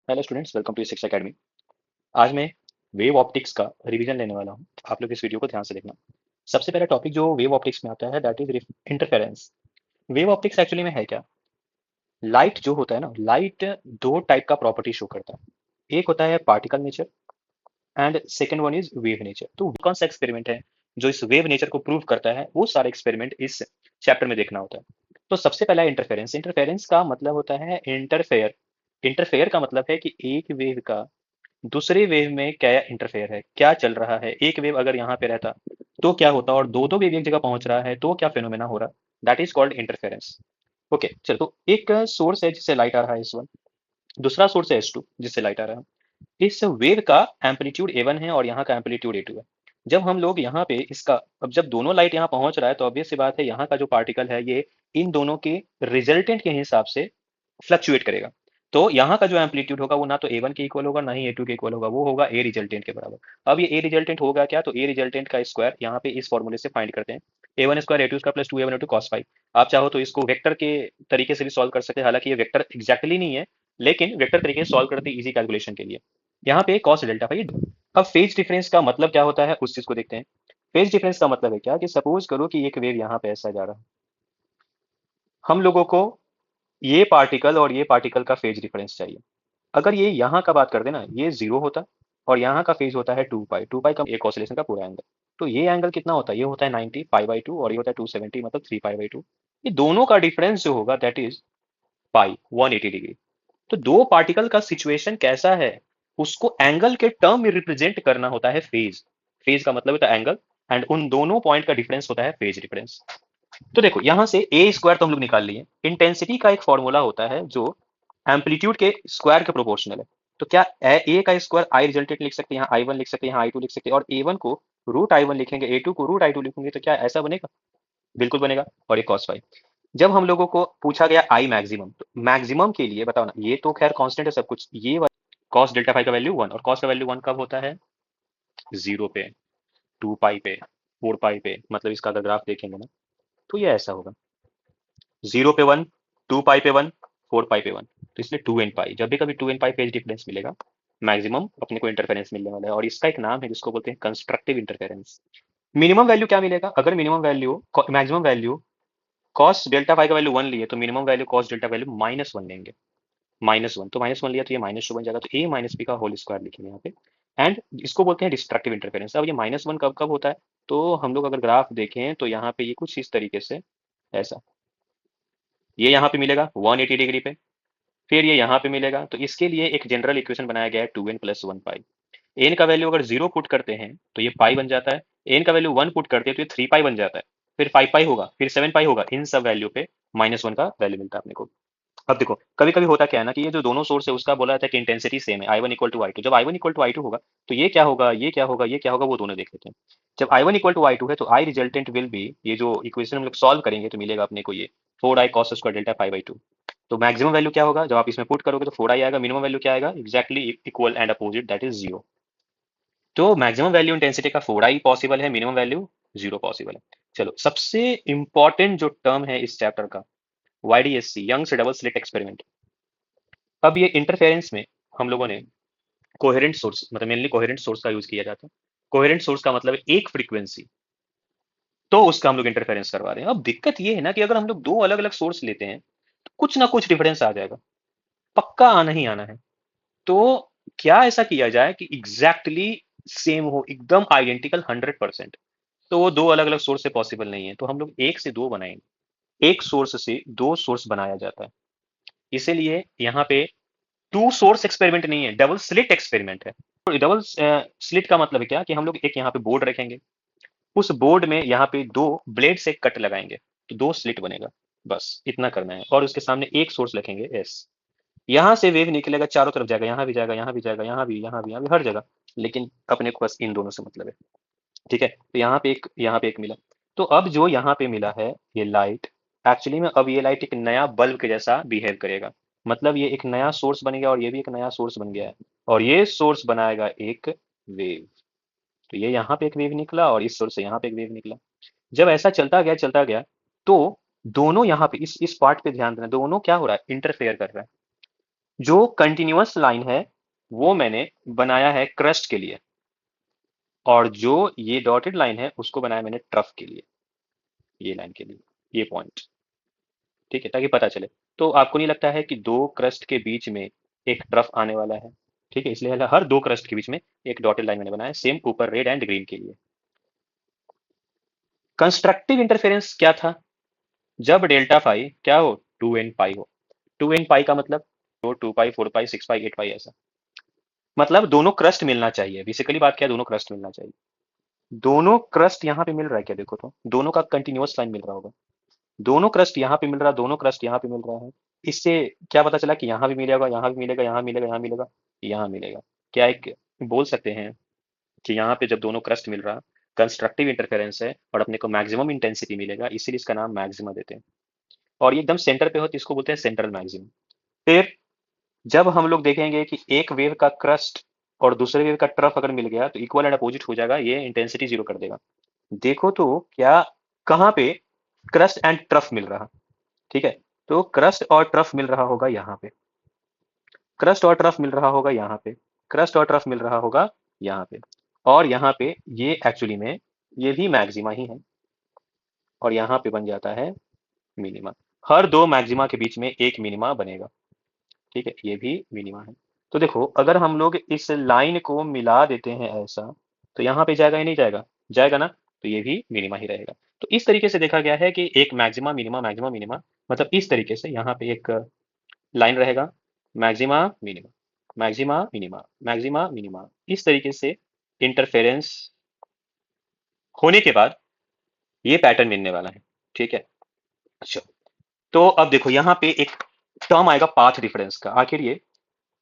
Hello students, welcome to six academy. आज मैं wave optics का रिवीजन लेने वाला हूँ। आप लोग इस वीडियो को ध्यान से देखना। सबसे पहला टॉपिक जो वेव ऑप्टिक्स में आता है that is interference. Wave optics actually में है क्या? लाइट जो होता है ना, लाइट दो टाइप का प्रॉपर्टी शो करता है। एक होता है particle nature and second one is wave nature. तो कौन सा एक्सपेरिमेंट है जो इस वेव नेचर को प्रूव करता है, वो सारे एक्सपेरिमेंट इस चैप्टर में देखना होता है। तो सबसे पहला इंटरफेरेंस। इंटरफेरेंस का मतलब होता है इंटरफेयर। इंटरफेयर का मतलब है कि एक वेव का दूसरे वेव में क्या इंटरफेयर है, क्या चल रहा है। एक वेव अगर यहाँ पे रहता तो क्या होता, और दो दो वेव एक जगह पहुंच रहा है तो क्या फेनोमेना हो रहा। That is called interference. Okay चलो, तो एक सोर्स है जिससे लाइट आ रहा है S1, दूसरा सोर्स है S2 जिससे लाइट आ रहा है। इस वेव का एम्पलीट्यूड A1 है और यहाँ का एम्पलीट्यूड A2 है। जब हम लोग यहाँ पे इसका, अब जब दोनों लाइट यहाँ पहुंच रहा है तो ऑब्वियस सी बात है यहाँ का जो पार्टिकल है ये इन दोनों के रिजल्टेंट के हिसाब से फ्लक्चुएट करेगा। तो यहाँ का जो एम्पलीट्यूड होगा वो ना तो A1 के इक्वल होगा ना ही A2 के इक्वल होगा, वो होगा A रिजल्टेंट के बराबर। अब ये A रिजल्टेंट होगा क्या, तो A रिजल्टेंट का स्क्वायर यहाँ पे इस फॉर्मूले से फाइंड करते हैं। A1 square A2 square plus 2A1 A2 cos five. आप चाहो तो इसको वेक्टर के तरीके से भी सॉल्व कर सकते हैं, हालांकि ये वेक्टर एग्जैक्टली नहीं है, लेकिन वेक्टर तरीके से सॉल्व करते हैं इजी कैलकुलेशन के लिए। यहाँ पे कॉस डेल्टा फाई। अब फेज डिफरेंस का मतलब क्या होता है उस चीज को देखते हैं। फेज डिफरेंस का मतलब है क्या, कि सपोज करो कि एक वेव यहाँ पे ऐसा जा रहा है, हम लोगों को ये पार्टिकल और ये पार्टिकल का फेज डिफरेंस चाहिए। अगर ये यहाँ का बात करते ना, ये जीरो होता और यहाँ का फेज होता है 2 पाई। 2 पाई का एक ऑसिलेशन का पूरा एंगल। तो ये एंगल कितना होता है, ये होता है 90 पाई बाई 2 और ये होता है 270 मतलब 3 पाई बाई 2। ये दोनों का डिफरेंस जो होगा दैट इज पाई, 180 डिग्री। तो दो पार्टिकल का सिचुएशन कैसा है उसको एंगल के टर्म में रिप्रेजेंट करना होता है फेज। फेज का मतलब होता है एंगल, एंड उन दोनों पॉइंट का डिफरेंस होता है फेज डिफरेंस। तो देखो यहाँ से ए स्क्वायर तो हम लोग निकाल लिए। इंटेंसिटी का एक फॉर्मूला होता है जो एम्पलीट्यूड के स्क्वायर के प्रोपोर्शनल है। तो क्या ए का स्क्वायर आई रिजल्टेंट लिख सकते हैं, यहाँ I1 लिख सकते हैं, यहाँ I2 लिख सकते हैं, और A1 को रूट I1 लिखेंगे, A2 को रूट I2 लिखेंगे, तो क्या ऐसा बनेगा? बिल्कुल बनेगा। और ये कॉस फाइव। जब हम लोगों को पूछा गया आई मैक्सिमम, तो मैक्सिमम के लिए बताओ ना, ये तो खैर कांस्टेंट है सब कुछ, ये कॉस डेल्टा फाइव का वैल्यू 1, और कॉस का वैल्यू 1 कब होता है? 0 पे, 2 पाई पे, 4 पाई पे। मतलब इसका अगर ग्राफ देखेंगे ना तो ये ऐसा होगा, 0 पे 1, 2 पाई पे 1, 4 पाई पे 1। तो इसलिए 2n पाई, जब भी कभी 2n पाई फेज डिफरेंस मिलेगा मैक्सिमम अपने को इंटरफेरेंस मिलने वाला है, और इसका एक नाम है जिसको बोलते हैं कंस्ट्रक्टिव इंटरफेरेंस। मिनिमम वैल्यू क्या मिलेगा, अगर minimum value maximum value cos delta phi का वैल्यू 1 लिए तो minimum value cos delta value -1 लेंगे। -1, तो -1 लिया तो ये -2 बन जाएगा, तो a माइनस बी का होल स्क्वायर लिखेंगे यहाँ पे। एंड इसको बोलते हैं डिस्ट्रक्टिव इंटरफेरेंस। अब ये -1 कब कब होता है, तो हम लोग अगर ग्राफ देखें तो यहाँ पे ये कुछ इस तरीके से ऐसा, ये यहाँ पे मिलेगा 180 डिग्री पे, फिर ये यहाँ पे मिलेगा। तो इसके लिए एक जनरल इक्वेशन बनाया गया है 2n+1 पाई। एन का वैल्यू अगर 0 पुट करते हैं तो ये पाई बन जाता है, एन का वैल्यू 1 पुट करते हैं तो ये 3 पाई बन जाता है, फिर 5 पाई होगा, फिर 7 पाई होगा। इन सब वैल्यू पे -1 का वैल्यू मिलता है अपने को। अब देखो कभी कभी होता क्या है ना, कि ये जो दोनों सोर्स है उसका बोला जाता है कि इंटेंसिटी सेम है, I1 = I2। जब I1 = I2 होगा तो ये क्या होगा, ये क्या होगा, ये क्या होगा, वो दोनों देख लेते हैं। जब I1 = I2 है तो I रिजल्टेंट विल बी, ये जो इक्वेशन हम लोग सॉल्व करेंगे तो मिलेगा अपने को ये 4i cos² डेल्टा 5/2। तो मैक्सिमम वैल्यू क्या होगा, जब आप इसमें पुट करोगे तो 4i आएगा, मिनिमम वैल्यू क्या आएगा, exactly equal and opposite that is 0। तो मैक्सिमम वैल्यू इंटेंसिटी का 4i पॉसिबल है, मिनिमम वैल्यू 0 पॉसिबल है। चलो, सबसे इंपॉर्टेंट जो टर्म है इस चैप्टर का, YDSC, Young's double slit experiment. अब ये इंटरफेरेंस में हम लोगों ने कोहेरेंट सोर्स, मतलब मेनली कोहेरेंट सोर्स का यूज किया जाता है। कोहेरेंट सोर्स का मतलब है एक फ्रीक्वेंसी, तो उसका हम लोग इंटरफेरेंस करवा रहे हैं। अब दिक्कत ये है ना कि अगर हम लोग दो अलग अलग सोर्स लेते हैं तो कुछ ना कुछ डिफरेंस आ जाएगा, पक्का आना ही आना है। तो क्या ऐसा किया जाए कि एग्जैक्टली सेम हो, एकदम आइडेंटिकल 100%। तो वो दो अलग अलग सोर्स से पॉसिबल नहीं है, तो हम लोग एक से दो बनाएंगे। एक सोर्स से दो सोर्स बनाया जाता है, इसीलिए यहाँ पे टू सोर्स एक्सपेरिमेंट नहीं है, डबल स्लिट एक्सपेरिमेंट है। डबल स्लिट का मतलब है क्या, कि हम लोग एक यहाँ पे बोर्ड रखेंगे, उस बोर्ड में यहाँ पे दो ब्लेड से कट लगाएंगे तो दो स्लिट बनेगा। बस इतना करना है, और उसके सामने एक सोर्स रखेंगे S। यहाँ से वेव निकलेगा, चारों तरफ जाएगा, यहाँ भी जाएगा, यहाँ भी जाएगा, यहाँ भी, यहाँ भी, यहाँ भी, हर जगह। लेकिन अपने को बस इन दोनों से मतलब है। ठीक है, तो यहाँ पे एक, यहाँ पे एक मिला। तो अब जो यहाँ पे मिला है ये लाइट, एक्चुअली में अब ये लाइट एक नया बल्ब के जैसा बिहेव करेगा। मतलब ये एक नया सोर्स बन गया और ये भी एक नया सोर्स बन गया है, और ये सोर्स बनाएगा एक वेव। तो ये यहाँ पे एक वेव निकला और इस सोर्स से यहाँ पे एक वेव निकला। जब ऐसा चलता गया तो दोनों यहाँ पे इस पार्ट पे ध्यान देना, दोनों क्या हो रहा है, इंटरफेयर कर रहा है। जो कंटिन्यूअस लाइन है वो मैंने बनाया है क्रस्ट के लिए, और जो ये डॉटेड लाइन है उसको बनाया मैंने ट्रफ के लिए, ये लाइन के लिए, ये पॉइंट। ठीक है, ताकि पता चले। तो आपको नहीं लगता है कि दो क्रस्ट के बीच में एक ट्रफ आने वाला है? ठीक है, इसलिए हर दो क्रस्ट के बीच में एक डॉटेड लाइन मैंने बनाया, सेम ऊपर रेड एंड ग्रीन के लिए। कंस्ट्रक्टिव इंटरफेरेंस क्या था? जब डेल्टा फाई क्या हो, 2n पाई हो। 2n पाई का मतलब 2 पाई 4 पाई 6 पाई 8 पाई ऐसा, मतलब दोनों क्रस्ट मिलना चाहिए। बेसिकली बात क्या है, दोनों क्रस्ट मिलना चाहिए। दोनों क्रस्ट यहाँ पे मिल रहा है क्या, देखो तो दोनों का कंटिन्यूअस लाइन मिल रहा होगा। दोनों क्रस्ट यहाँ पे मिल रहा है, दोनों क्रस्ट यहाँ पे मिल रहा है। इससे क्या पता चला कि यहाँ भी मिलेगा, यहाँ भी मिलेगा, यहाँ मिलेगा, यहाँ मिलेगा, यहाँ मिलेगा। क्या एक बोल सकते हैं कि यहाँ पे जब दोनों क्रस्ट मिल रहा, कंस्ट्रक्टिव इंटरफेरेंस है और अपने को मैक्सिमम इंटेंसिटी मिलेगा, इसीलिए इसका नाम मैक्सिमा देते हैं। और ये एकदम सेंटर पे हो तो इसको बोलते हैं सेंट्रल मैक्सिमम। फिर जब हम लोग देखेंगे कि एक वेव का क्रस्ट और दूसरे वेव का ट्रफ अगर मिल गया तो इक्वल एंड अपोजिट हो जाएगा, ये इंटेंसिटी जीरो कर देगा। देखो तो क्या, कहाँ पे क्रस्ट एंड ट्रफ मिल रहा। ठीक है, तो क्रस्ट और ट्रफ मिल रहा होगा यहाँ पे, क्रस्ट और ट्रफ मिल रहा होगा यहाँ पे, क्रस्ट और ट्रफ मिल रहा होगा यहाँ पे, और यहाँ पे ये एक्चुअली में ये भी मैक्सिमा ही है, और यहाँ पे बन जाता है मिनिमा। हर दो मैक्सिमा के बीच में एक मिनिमा बनेगा। ठीक है, ये भी मिनिमा है। तो देखो अगर हम लोग इस लाइन को मिला देते हैं ऐसा, तो यहाँ पे जाएगा या नहीं जाएगा? जाएगा ना, तो ये भी मिनिमा ही रहेगा। तो इस तरीके से देखा गया है कि एक मैक्सिमा मिनिमा मैक्सिमा मिनिमा, मतलब इस तरीके से यहाँ पे एक लाइन रहेगा, maxima minima, maxima minima, maxima minima, इस तरीके से इंटरफेरेंस होने के बाद ये पैटर्न मिलने वाला है। ठीक है, अच्छा। तो अब देखो यहाँ पे एक टर्म आएगा पाथ डिफरेंस का। आखिर ये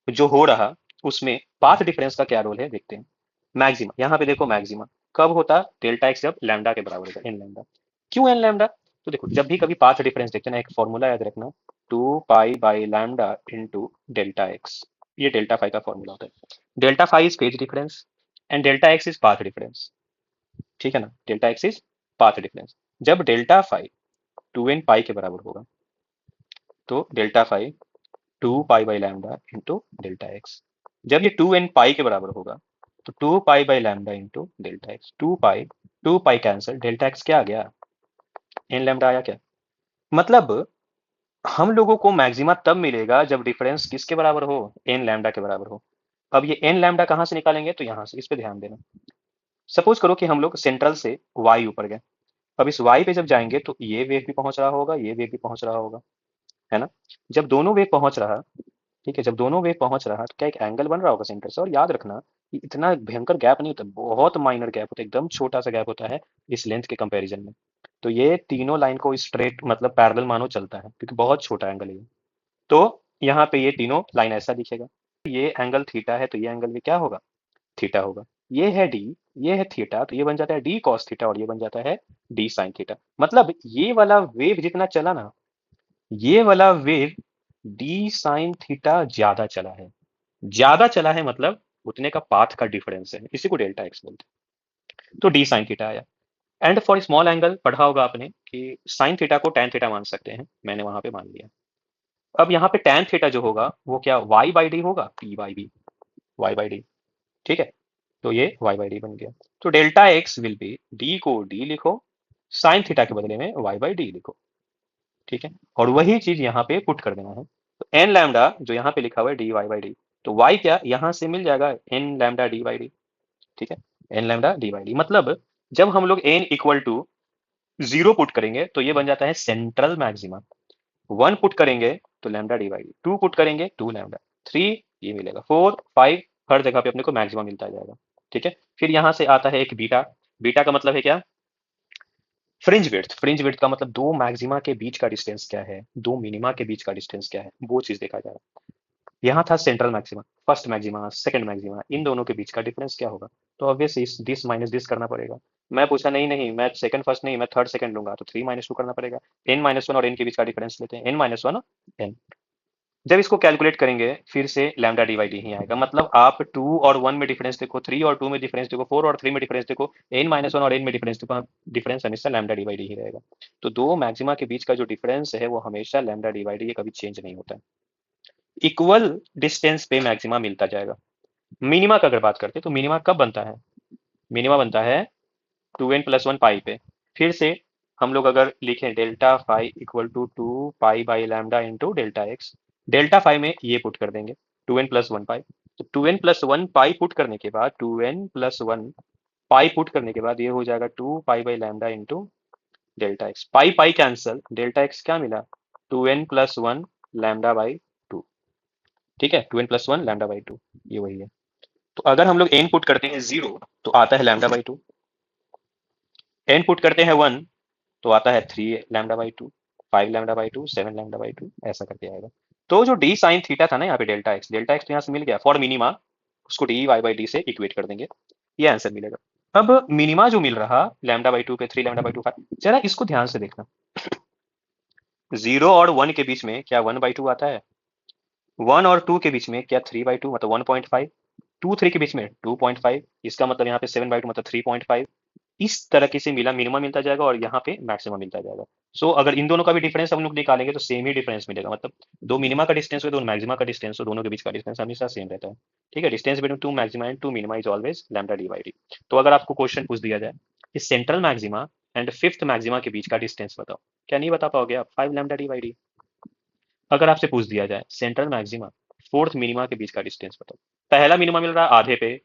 जो हो रहा उसमें पाथ डिफरेंस का क्या रोल है देखते हैं। मैक्सिमा, यहाँ पे देखो मैक्सिमा कब होता, डेल्टा एक्स जब लैम्डा के बराबर होगा, एन लैम्डा। क्यों एन लैम्डा? तो देखो जब भी कभी पाथ डिफरेंस देखते हैं ना, एक फॉर्मूला याद रखना, 2 pi by lambda into delta x. ये डेल्टा फाई का फॉर्मूला होता है। Delta phi is phase difference and delta x is path difference. ठीक है ना, delta x is path difference. जब डेल्टा फाई 2n पाई के बराबर होगा, तो delta phi 2 pi by lambda into delta x. जब ये 2n पाई के बराबर होगा, तो 2 pi by lambda into delta x. 2 pi cancel, delta x क्या आ गया, एन लैम्डा आया क्या। मतलब हम लोगों को मैक्सिमा तब मिलेगा जब डिफरेंस किसके बराबर हो, एन लैम्डा के बराबर हो। अब ये एन लैम्डा कहाँ से निकालेंगे, तो यहाँ से, इस पे ध्यान देना। सपोज करो कि हम लोग सेंट्रल से वाई ऊपर गए, अब इस वाई पे जब जाएंगे तो ये वेव भी पहुंच रहा होगा, ये वेव भी पहुंच रहा होगा, है ना। जब दोनों वेव पहुंच रहा, ठीक है, जब दोनों वेव पहुंच रहा तो क्या एक एंगल बन रहा होगा सेंटर से। और याद रखना कि इतना भयंकर गैप नहीं होता, बहुत माइनर गैप होता है, एकदम छोटा सा गैप होता है इस लेंथ के कंपैरिजन में। तो ये तीनों लाइन को स्ट्रेट मतलब पैरेलल मानो चलता है, क्योंकि बहुत छोटा एंगल है ये। तो यहाँ पे ये तीनों लाइन ऐसा दिखेगा। ये एंगल थीटा है तो ये एंगल भी क्या होगा, थीटा होगा। ये है डी, ये है थीटा, तो ये बन जाता है डी कॉस थीटा, और ये बन जाता है डी साइन थीटा। मतलब ये वाला वेव जितना चला ना, ये वाला वेव डी साइन थीटा ज्यादा चला है। ज्यादा चला है मतलब उतने का पाथ का डिफरेंस है, इसी को डेल्टा एक्स बोलते हैं। तो डी साइन थीटा आया। एंड फॉर स्मॉल एंगल पढ़ा होगा आपने कि साइन थीटा को टैन थीटा मान सकते हैं, मैंने वहां पे मान लिया। अब यहाँ पे टैन थीटा जो होगा वो क्या, वाई बाई डी होगा, p by b, y by d. ठीक है, तो ये वाई बाई डी बन गया। तो delta x will be, D को डी लिखो, साइन थीटा के बदले में वाई बाई डी लिखो। ठीक है, और वही चीज यहाँ पे पुट कर देना है। तो एन लैम्डा जो यहाँ पे लिखा हुआ है डी वाई बाई डी, तो वाई क्या यहाँ से मिल जाएगा, n lambda d by d. ठीक है, n lambda d by d, मतलब जब हम लोग n equal to zero put करेंगे तो ये बन जाता है सेंट्रल मैक्सिमा। वन पुट करेंगे तो lambda d by d, two put करेंगे टू लैम्डा, थ्री ये मिलेगा, फोर फाइव, हर जगह पे अपने को मैक्सिमा मिलता जाएगा। ठीक है, फिर यहाँ से आता है एक बीटा। बीटा का मतलब है क्या, फ्रिंज विड्थ। फ्रिंज विड्थ का मतलब दो मैक्सिमा के बीच का डिस्टेंस क्या है, दो मिनिमा के बीच का डिस्टेंस क्या है, वो चीज देखा जा रहा है। यहाँ था central maxima, first maxima second maxima, इन दोनों के बीच का डिफरेंस क्या होगा। तो ऑब्वियसली दिस माइनस दिस करना पड़ेगा। मैं पूछा नहीं नहीं मैं सेकंड फर्स्ट नहीं, मैं थर्ड सेकंड लूंगा, तो 3 - 2 करना पड़ेगा। n - 1 और n के बीच का डिफरेंस लेते हैं, n - 1 n। जब इसको कैलकुलेट करेंगे फिर से लैम्डा डी बाई डी ही आएगा। मतलब आप 2 और 1 में डिफरेंस देखो, 3 और 2 में डिफरेंस देखो, 4 और 3 में डिफरेंस देखो, n - 1 और n में डिफरेंस देखो, डिफरेंस हमेशा लैम्डा डी बाई डी ही रहेगा। तो दो मैक्सिमा के बीच का जो डिफरेंस है वो हमेशा लैम्डा डी बाई डी, ये कभी चेंज नहीं होता है। इक्वल डिस्टेंस पे मैक्सिमा मिलता जाएगा। मिनिमा का अगर बात करते हैं तो मिनिमा कब बनता है? मिनिमा बनता है 2n+1 पाई पे। फिर से हम लोग अगर लिखें delta phi equal to 2 pi lambda into delta x, delta phi में ये पुट कर देंगे 2n+1 पाई। तो 2n+1 पाई पुट करने के बाद 2n+1 पाई पुट करने के बाद ये हो जाएगा 2 पाई/लैम्डा इंटू डेल्टा एक्स। पाई पाई कैंसल, डेल्टा एक्स क्या मिला? 2n+1 लैम्डा/2। ठीक है, 2n+1 लैम्डा/2, ये वही है। तो अगर हम लोग n पुट करते हैं 0 तो आता है लैम्डा/2, n पुट करते हैं 1 तो आता है 3 लैम्डा/2, 5 लैम्डा/2, 7 लैम्डा/2, ऐसा करके आएगा। तो जो डी साइन थीटा था ना यहाँ पे डेल्टा एक्स तो यहाँ से मिल गया फॉर मिनिमा, उसको डी वाई बाई डी से इक्वेट कर देंगे, ये आंसर मिलेगा। अब मिनिमा जो मिल रहा लैम्डा/2 पे 3 लैम्डा/2 5, जरा इसको ध्यान से देखना। 0 और 1 के बीच में क्या 1/2 आता है? 1 और 2 के बीच में क्या 3/2 मतलब 1.5? 2 3 के बीच में 2.5, इसका मतलब यहाँ पे 7/2 मतलब 3.5। इस तरीके से मिला मिनिमम मिलता जाएगा और यहाँ पे मैक्सिमम मिलता जाएगा। सो अगर इन दोनों का भी डिफरेंस हम लोग निकालेंगे तो सेम ही डिफरेंस मिलेगा, मतलब दो मिनिमा का डिस्टेंस हो, दो मैक्सिमा का डिस्टेंस हो, दोनों के बीच का डिस्टेंस हमेशा सेम रहता है। ठीक है, distance between two maxima and two minima is always lambda d by d. तो अगर आपको क्वेश्चन पूछ दिया जाए कि central maxima and fifth maxima के बीच का डिस्टेंस बताओ, क्या नहीं बता पाओगे आप? 5 लैम्डा डी बाई डी। अगर आपसे पूछ दिया जाए सेंट्रल मैक्सिमा फोर्थ मिनिमा के बीच का डिस्टेंस बताओ, पहला मिनिमा मिल रहा है आधे पे,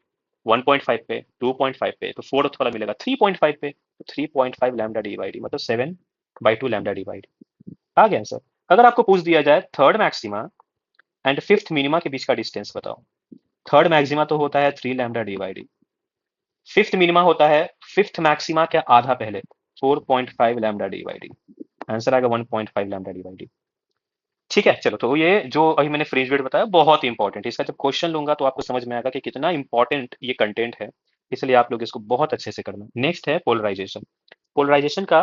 1.5 पे, 2.5 पे, तो फोर्थ वाला मिलेगा 3.5 पे, तो 3.5 लैम्डा डी बाई डी मतलब 7/2 लैम्डा डी बाई डी। आ गया आंसर। अगर आपको पूछ दिया जाए third maxima and fifth minima के बीच का डिस्टेंस बताओ, थर्ड मैक्सिमा तो होता है 3 lambda d by D, fifth minima होता है फिफ्थ मैक्सिमा क्या आधा पहले, 4.5 lambda d by D. Answer आएगा 1.5 लैम्डा डी बाई डी। ठीक है, चलो तो ये जो अभी मैंने फ्रेज वेट बताया बहुत इंपॉर्टेंट है, इसका जब क्वेश्चन लूंगा तो आपको समझ में आएगा कि कितना इंपॉर्टेंट ये कंटेंट है। इसलिए आप लोग इसको बहुत अच्छे से करना। नेक्स्ट है पोलराइजेशन। पोलराइजेशन का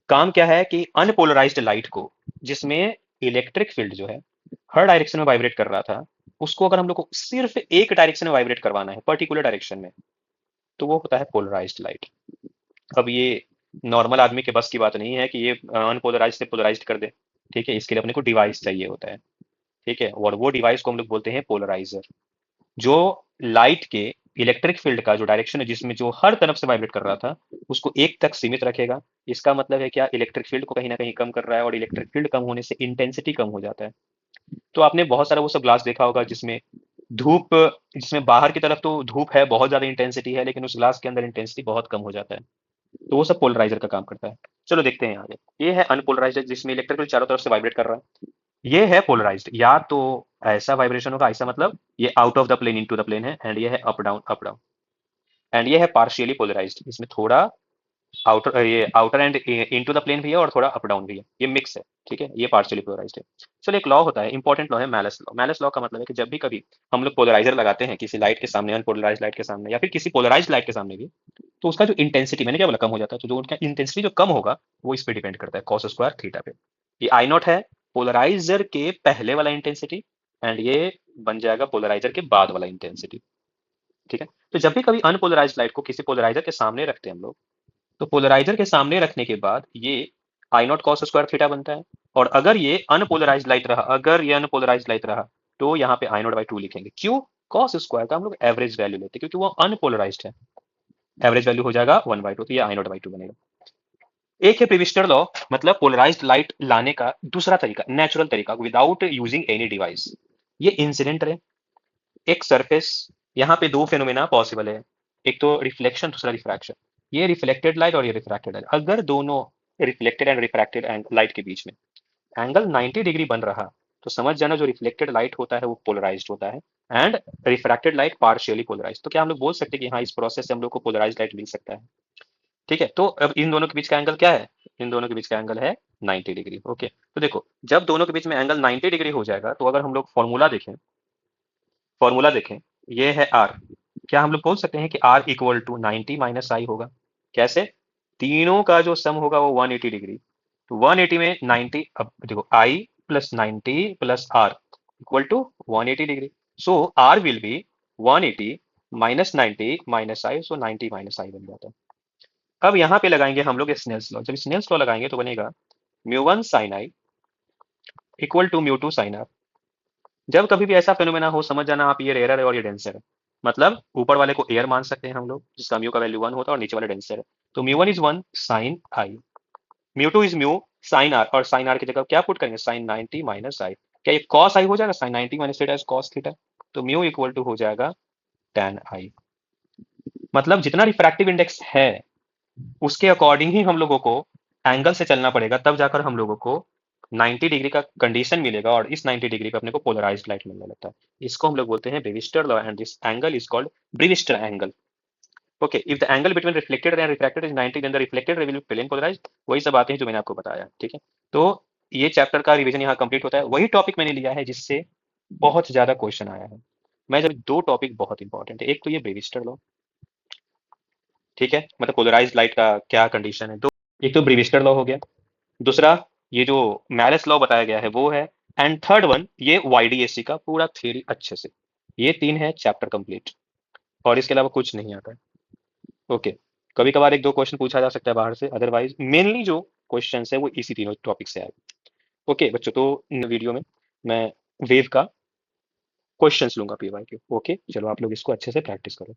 काम क्या है कि अनपोलराइज्ड लाइट को, जिसमें इलेक्ट्रिक फील्ड जो है हर डायरेक्शन में वाइब्रेट कर रहा था, उसको अगर हम लोग को सिर्फ एक डायरेक्शन में वाइब्रेट करवाना है, पर्टिकुलर डायरेक्शन में, तो वो होता है पोलराइज्ड लाइट। अब ये नॉर्मल आदमी के बस की बात नहीं है कि ये अनपोलराइज से पोलराइज्ड कर दे। ठीक है, इसके लिए अपने को डिवाइस चाहिए होता है। ठीक है, और वो डिवाइस को हम लोग बोलते हैं पोलराइजर, जो लाइट के इलेक्ट्रिक फील्ड का जो डायरेक्शन है जिसमें जो हर तरफ से वाइब्रेट कर रहा था उसको एक तक सीमित रखेगा। इसका मतलब है क्या, इलेक्ट्रिक फील्ड को कहीं ना कहीं कम कर रहा है, और इलेक्ट्रिक फील्ड कम होने से इंटेंसिटी कम हो जाता है। तो आपने बहुत सारा वो सब ग्लास देखा होगा जिसमें धूप, जिसमें बाहर की तरफ तो धूप है, बहुत ज्यादा इंटेंसिटी है, लेकिन उस ग्लास के अंदर इंटेंसिटी बहुत कम हो जाता है। तो वो सब पोलराइजर का काम करता है। चलो देखते हैं आगे। ये है अनपोलराइज्ड जिसमें इलेक्ट्रिक फील्ड चारों तरफ से वाइब्रेट कर रहा है। ये है पोलराइज्ड, या तो ऐसा वाइब्रेशन होगा, ऐसा मतलब ये out of the plane into the plane है, एंड ये है up down up down. And ये है पार्शियली पोलराइज्ड, इसमें थोड़ा आउटर, ये outer and into the plane भी है और थोड़ा अप डाउन भी है, ये मिक्स है। ठीक है, ये पार्शियली पोलराइज्ड है। चलो एक लॉ होता है, इंपॉर्टेंट लॉ है मैलस लॉ। मैलस लॉ का मतलब है कि जब भी कभी हम लोग पोलराइजर लगाते हैं किसी लाइट के सामने, अनपोलराइज्ड लाइट के सामने, या फिर किसी पोलराइज्ड लाइट के सामने भी, तो उसका जो इंटेंसिटी, मैंने क्या बोला, कम हो जाता है। तो जो उनका इंटेंसिटी जो कम होगा वो इस पे डिपेंड करता है, कॉस स्क्वायर थीटा पे। ये आई नॉट है पोलराइजर के पहले वाला इंटेंसिटी, एंड ये बन जाएगा पोलराइजर के बाद वाला इंटेंसिटी। ठीक है, तो जब भी कभी अनपोलराइज्ड लाइट को किसी पोलराइजर के सामने रखते हैं हम लोग, तो पोलराइजर के सामने रखने के बाद ये आई नॉट कॉस स्क्वायर थीटा बनता है। और अगर ये अनपोलराइज्ड लाइट रहा, अगर ये अनपोलराइज्ड लाइट रहा, तो यहाँ पे आई नॉट/2 लिखेंगे। क्यों? कॉस स्क्वायर का हम लोग एवरेज वैल्यू लेते हैं, क्योंकि वो अनपोलराइज्ड है। एवरेज वैल्यू हो जाएगा 1/2, तो ये आई नॉट/2 बनेगा। एक है प्रिविस्टर लॉ, मतलब पोलराइज्ड लाइट लाने का दूसरा तरीका, नेचुरल तरीका, विदाउट यूजिंग एनी डिवाइस। ये इंसिडेंट रे, एक सरफेस, यहाँ पे दो फेनोमेना पॉसिबल है, एक तो रिफ्लेक्शन, दूसरा रिफ्रैक्शन। ये रिफ्लेक्टेड लाइट और ये रिफ्रैक्टेड लाइट, अगर दोनों रिफ्लेक्टेड एंड रिफ्रैक्टेड लाइट के बीच में एंगल 90 डिग्री बन रहा, तो समझ जाना जो रिफ्लेक्टेड लाइट होता है वो पोलराइज्ड होता है, and refracted light partially polarised. तो क्या हम लोग बोल सकते हैं कि हाँ, इस प्रोसेस से हम लोग को पोलराइज्ड लाइट मिल सकता है? ठीक है, तो अब इन दोनों के बीच का एंगल क्या है? इन दोनों के बीच का एंगल है 90 डिग्री। ओके, तो देखो जब दोनों के बीच में एंगल 90 डिग्री हो जाएगा, तो अगर हम लोग फॉर्मूला देखें, ये है आर, क्या हम लोग बोल सकते हैं कि आर इक्वल टू 90 - आई होगा? कैसे? तीनों का जो सम होगा वो 180 डिग्री। तो 180 में 90, अब देखो i plus 90 plus r equal to 180 degree. So r will be 180 -90 -i, so 90 - i बन जाता है। अब यहाँ पे लगाएंगे हम लोग स्नेल्स लॉ। जब स्नेल्स लॉ लगाएंगे तो बनेगा mu one sine i equal to mu two sine r. जब कभी भी ऐसा फिनोमेना हो, समझ जाना आप, ये रेयर है और ये डेंसर है। मतलब ऊपर वाले को एयर मान सकते हैं हम लोग, जिसका म्यू का वैल्यू 1 होता है, और नीचे वाला डेंसर है। तो mu 1 is 1 sine i, mu 2 is mu sine r, और साइन आर की जगह क्या पुट करेंगे, साइन 90 माइनस आई। क्या ये कॉस आई हो जाएगा, sine 90 minus theta is cos theta. तो म्यू इक्वल टू हो जाएगा tan आई। मतलब जितना रिफ्रैक्टिव इंडेक्स है उसके अकॉर्डिंग ही हम लोगों को एंगल से चलना पड़ेगा, तब जाकर हम लोगों को 90 डिग्री का कंडीशन मिलेगा, और इस 90 डिग्री पे अपने को पोलराइज्ड लाइट मिलने लगता है। इसको हम लोग बोलते हैं Brewster law, and this angle is called Brewster angle. Okay, if the angle between reflected and refracted is 90, then the reflected ray will be plane polarised. वही सब बातें हैं जो मैंने आपको बताया, ठीक है। तो ये चैप्टर का रिवीजन यहाँ कंप्लीट होता है। वही टॉपिक मैंने लिया है जिससे बहुत ज्यादा क्वेश्चन आया है। मैं जब दो टॉपिक बहुत इंपॉर्टेंट है, एक तो ये ब्रेविस्टर लॉ, ठीक है, मतलब पोलराइज्ड लाइट का क्या कंडीशन है, दो, एक तो ब्रेविस्टर लॉ हो गया, दूसरा ये जो मैलेस लॉ बताया गया है वो है, एंड थर्ड वन ये वाईडीएससी का पूरा थ्योरी अच्छे से। ये तीन है चैप्टर कंप्लीट, और इसके अलावा कुछ नहीं आता है। ओके, कभी कभार एक दो क्वेश्चन पूछा जा सकता है बाहर से, अदरवाइज मेनली जो क्वेश्चन है वो इसी तीनों टॉपिक से आए। ओके बच्चों, तो इन वीडियो में मैं वेव का क्वेश्चंस लूंगा, पीवाई के। ओके चलो, आप लोग इसको अच्छे से प्रैक्टिस करो।